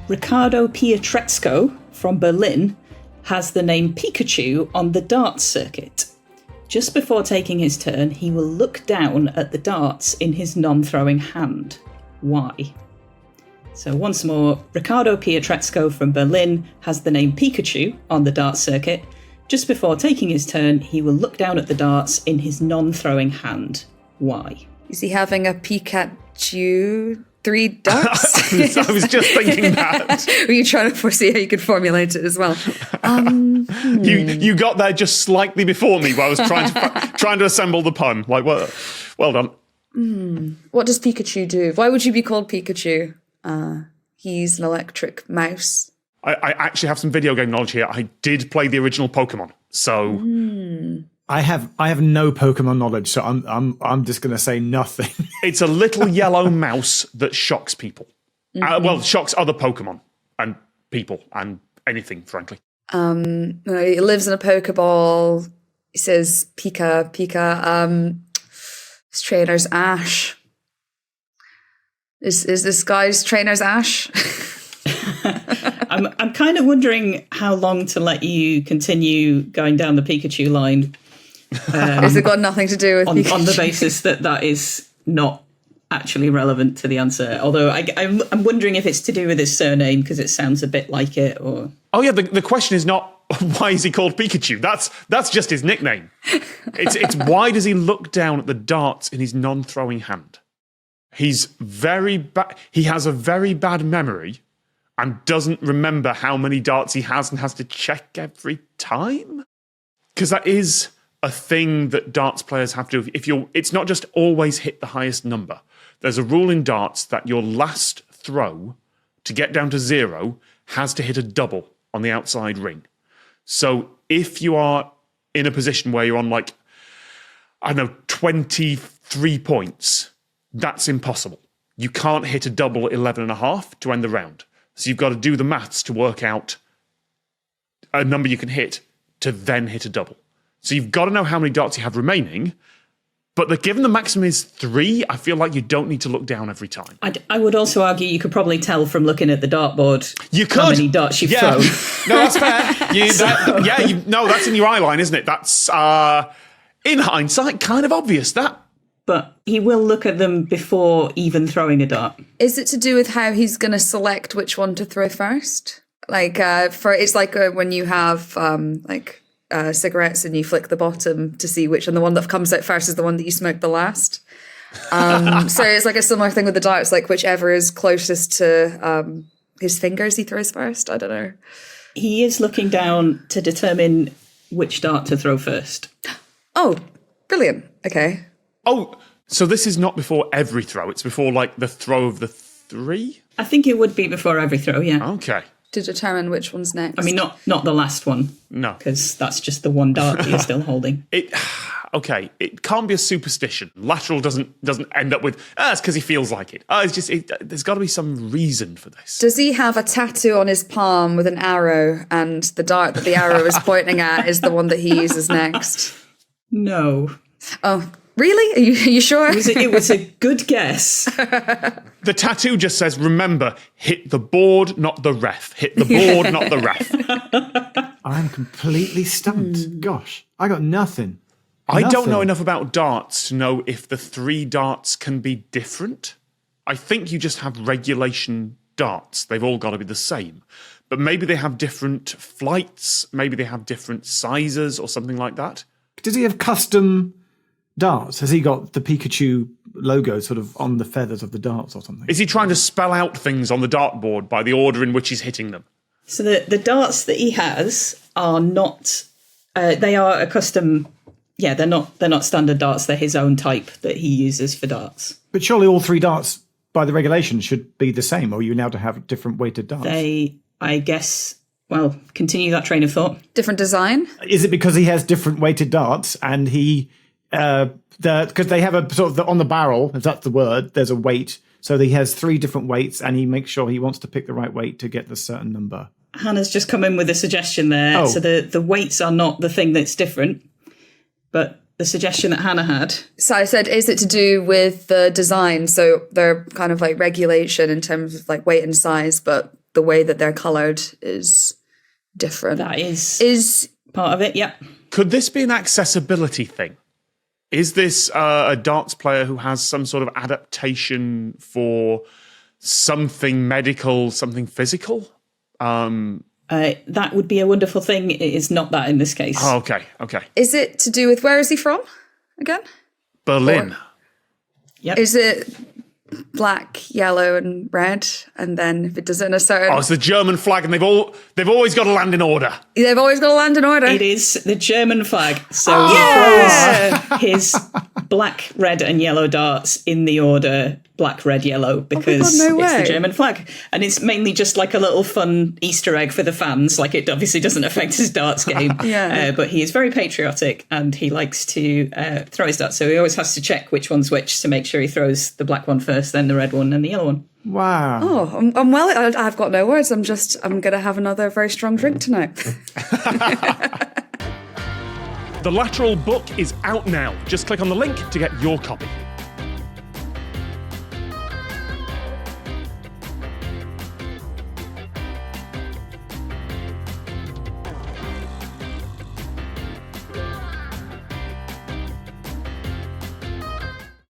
Riccardo Pietrezco from Berlin has the name Pikachu on the darts circuit. Just before taking his turn, he will look down at the darts in his non-throwing hand. Why? So once more, Riccardo Pietrezco from Berlin has the name Pikachu on the darts circuit. Just before taking his turn, he will look down at the darts in his non-throwing hand. Why? Is he having a Pikachu 3 darts? I was just thinking that. Were you trying to foresee how you could formulate it as well? You got there just slightly before me while I was trying to assemble the pun. Like, well done. What does Pikachu do? Why would you be called Pikachu? He's an electric mouse. I actually have some video game knowledge here. I did play the original Pokemon, so I have no Pokemon knowledge, so I'm just going to say nothing. It's a little yellow mouse that shocks people. Shocks other Pokemon and people and anything, frankly. He lives in a Pokeball. He says Pika. His trainer's Ash. Is this guy's trainer's Ash? I'm kind of wondering how long to let you continue going down the Pikachu line. Has it got nothing to do with Pikachu? On the basis that is not actually relevant to the answer. Although I'm wondering if it's to do with his surname because it sounds a bit like it. Or the question is not why is he called Pikachu. That's just his nickname. It's why does he look down at the darts in his non-throwing hand? He's very bad. He has a very bad memory and doesn't remember how many darts he has and has to check every time. Because that is a thing that darts players have to do. It's not just always hit the highest number. There's a rule in darts that your last throw to get down to 0 has to hit a double on the outside ring. So if you are in a position where you're on 23 points, that's impossible. You can't hit a double at 11.5 to end the round. So you've got to do the maths to work out a number you can hit to then hit a double. So you've got to know how many darts you have remaining. But given the maximum is 3, I feel like you don't need to look down every time. I would also argue you could probably tell from looking at the dartboard how many darts you've thrown. No, that's fair. That's in your eye line, isn't it? That's, in hindsight, kind of obvious, that. But he will look at them before even throwing a dart. Is it to do with how he's going to select which one to throw first? It's like when you have cigarettes and you flick the bottom to see which, and the one that comes out first is the one that you smoke the last. So it's like a similar thing with the darts, like whichever is closest to his fingers he throws first. I don't know. He is looking down to determine which dart to throw first. Oh, brilliant. Okay. Oh, so this is not before every throw. It's before, the throw of the 3? I think it would be before every throw, yeah. Okay. To determine which one's next. I mean, not the last one. No. Because that's just the one dart that you're still holding. It can't be a superstition. Lateral doesn't end up with, it's because he feels like it. It's just, there's got to be some reason for this. Does he have a tattoo on his palm with an arrow, and the dart that the arrow is pointing at is the one that he uses next? No. Oh, really? Are you sure? It was a good guess. The tattoo just says, remember, hit the board, not the ref. Hit the board, not the ref. I'm completely stumped. Gosh, I got nothing. I don't know enough about darts to know if the 3 darts can be different. I think you just have regulation darts. They've all got to be the same. But maybe they have different flights. Maybe they have different sizes or something like that. Does he have custom darts? Has he got the Pikachu logo sort of on the feathers of the darts or something? Is he trying to spell out things on the dartboard by the order in which he's hitting them? So the darts that he has are not... they are a custom... Yeah, they're not standard darts. They're his own type that he uses for darts. But surely all 3 darts, by the regulations, should be the same, or are you now to have different weighted darts? I guess... Well, continue that train of thought. Different design? Is it because he has different weighted darts and he... because they have a sort of on the barrel, if that's the word, there's a weight. So he has 3 different weights and he makes sure he wants to pick the right weight to get the certain number. Hannah's just come in with a suggestion there. Oh. So the weights are not the thing that's different, but the suggestion that Hannah had. So I said, is it to do with the design? So they're kind of like regulation in terms of like weight and size, but the way that they're coloured is different. That is part of it, yeah. Could this be an accessibility thing? Is this a darts player who has some sort of adaptation for something medical, something physical? That would be a wonderful thing. It is not that in this case. Oh, okay. Is it to do with, where is he from again? Berlin. Yep. Is it black, yellow, and red? And then if it does it in a certain... Oh, it's the German flag, and they've always got to land in order. They've always got to land in order. It is the German flag. So he throws his black, red, and yellow darts in the order black, red, yellow, because no it's the way. German flag. And it's mainly just like a little fun Easter egg for the fans. Like, it obviously doesn't affect his darts game. But he is very patriotic and he likes to throw his darts. So he always has to check which one's which to make sure he throws the black one first, then the red one, and the yellow one. Wow. Oh, I'm well. I've got no words. I'm going to have another very strong drink tonight. The Lateral book is out now. Just click on the link to get your copy.